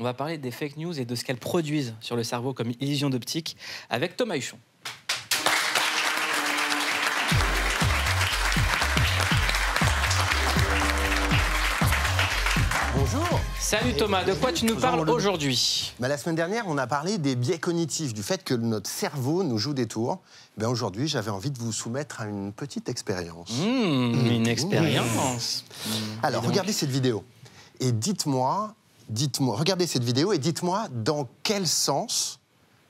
On va parler des fake news et de ce qu'elles produisent sur le cerveau comme illusion d'optique avec Thomas Huchon. Bonjour. Salut Thomas, de quoi tu nous parles aujourd'hui? La semaine dernière, on a parlé des biais cognitifs, du fait que notre cerveau nous joue des tours. Aujourd'hui, j'avais envie de vous soumettre à une petite expérience. Une expérience. Alors, regardez cette vidéo et dites-moi, regardez cette vidéo et dites-moi dans quel sens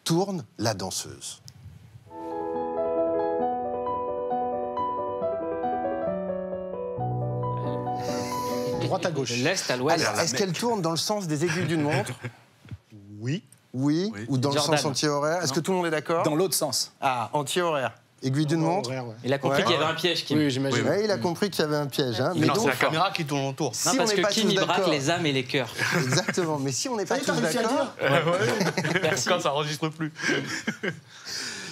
tourne la danseuse. Droite à gauche. De l'est à l'ouest. Alors, est-ce qu'elle tourne dans le sens des aiguilles d'une montre? Oui. Oui. Ou dans Jordan. le sens anti-horaire? Est-ce que tout le monde est d'accord? Dans l'autre sens. Ah, anti-horaire. Aiguille d'une montre? Horaire, ouais. Il a compris Ouais. qu'il y avait un piège, Kim. Oui, j'imagine. Ouais, il a compris qu'il y avait un piège. Hein. Mais Non, donc, c'est la caméra qui tourne autour. Non, si on parce n'est que pas Kim, tous il braque d'accord... les âmes et les cœurs. Exactement, mais si on n'est pas Ça y est, tous t'as réussi à le d'accord... Merci. Quand ça enregistre plus.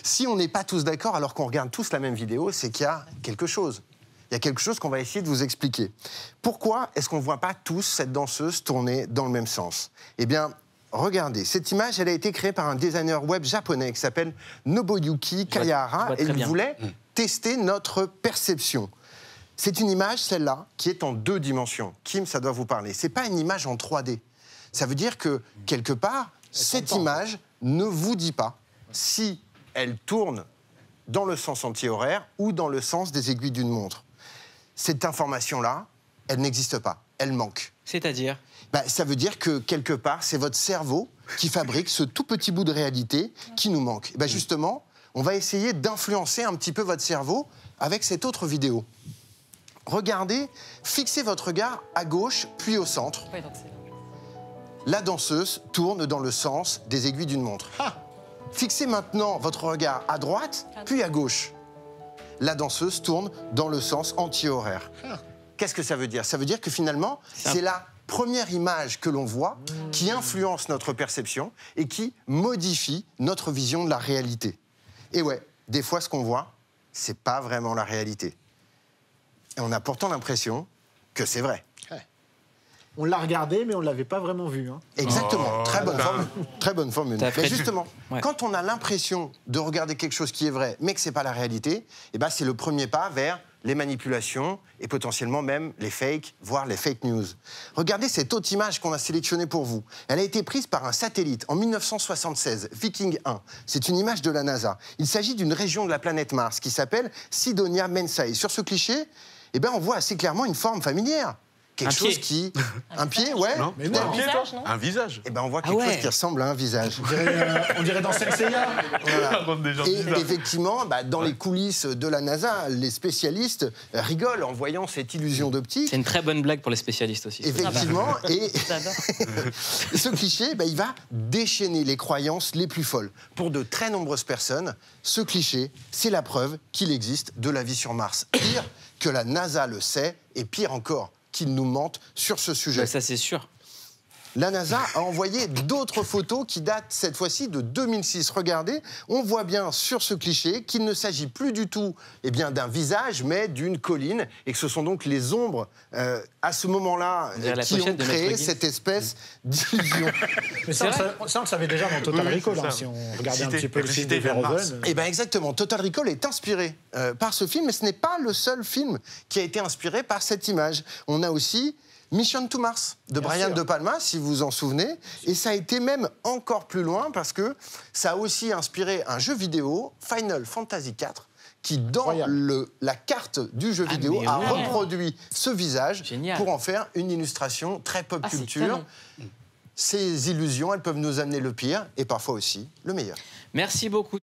Si on n'est pas tous d'accord alors qu'on regarde tous la même vidéo, c'est qu'il y a quelque chose. Il y a quelque chose qu'on va essayer de vous expliquer. Pourquoi est-ce qu'on ne voit pas tous cette danseuse tourner dans le même sens? Eh bien, regardez, cette image, elle a été créée par un designer web japonais qui s'appelle Nobuyuki Kayahara et il voulait tester notre perception. C'est une image, celle-là, qui est en 2 dimensions. Kim, ça doit vous parler. Ce n'est pas une image en 3D. Ça veut dire que, quelque part, cette image ne vous dit pas si elle tourne dans le sens anti-horaire ou dans le sens des aiguilles d'une montre. Cette information-là, elle n'existe pas, elle manque. C'est-à-dire? Ça veut dire que, quelque part, c'est votre cerveau qui fabrique ce tout petit bout de réalité qui nous manque. Justement, on va essayer d'influencer un petit peu votre cerveau avec cette autre vidéo. Regardez, fixez votre regard à gauche, puis au centre. La danseuse tourne dans le sens des aiguilles d'une montre. Fixez maintenant votre regard à droite, puis à gauche. La danseuse tourne dans le sens anti-horaire. Qu'est-ce que ça veut dire? Ça veut dire que finalement, c'est la première image que l'on voit qui influence notre perception et qui modifie notre vision de la réalité. Et ouais, des fois, ce qu'on voit, c'est pas vraiment la réalité. Et on a pourtant l'impression que c'est vrai. On l'a regardé, mais on ne l'avait pas vraiment vu. Hein. Exactement, très bonne formule. Très bonne formule. Mais justement, Ouais. quand on a l'impression de regarder quelque chose qui est vrai, mais que c'est pas la réalité, c'est le premier pas vers les manipulations et potentiellement même les fakes, voire les fake news. Regardez cette autre image qu'on a sélectionnée pour vous. Elle a été prise par un satellite en 1976, Viking 1. C'est une image de la NASA. Il s'agit d'une région de la planète Mars qui s'appelle Cydonia Mensae. Sur ce cliché, on voit assez clairement une forme familière. Quelque chose qui... Un pied, ouais. Non, mais non. un pied, visage, toi non? Un visage. On voit quelque chose qui ressemble à un visage. On dirait dans Senseiya. Voilà. Des gens Et bizarres. effectivement, dans les coulisses de la NASA, les spécialistes rigolent en voyant cette illusion d'optique. C'est une très bonne blague pour les spécialistes aussi. Effectivement, et J'adore. ce cliché, il va déchaîner les croyances les plus folles. Pour de très nombreuses personnes, ce cliché, c'est la preuve qu'il existe de la vie sur Mars. Pire que la NASA le sait, et pire encore, qu'ils nous mentent sur ce sujet. Ça, c'est sûr. La NASA a envoyé d'autres photos qui datent cette fois-ci de 2006. Regardez, on voit bien sur ce cliché qu'il ne s'agit plus du tout d'un visage, mais d'une colline, et que ce sont donc les ombres à ce moment-là qui ont créé cette espèce d'illusion. Mais ça, on le savait déjà dans Total Recall, hein, si on regardait un petit peu le film de Verhoeven. Exactement. Total Recall est inspiré par ce film, mais ce n'est pas le seul film qui a été inspiré par cette image. On a aussi Mission to Mars de Brian De Palma, si vous vous en souvenez. Et ça a été même encore plus loin parce que ça a aussi inspiré un jeu vidéo, Final Fantasy IV, qui, dans la carte du jeu vidéo, a reproduit ce visage pour en faire une illustration très pop culture. Ces illusions, elles peuvent nous amener le pire et parfois aussi le meilleur. Merci beaucoup.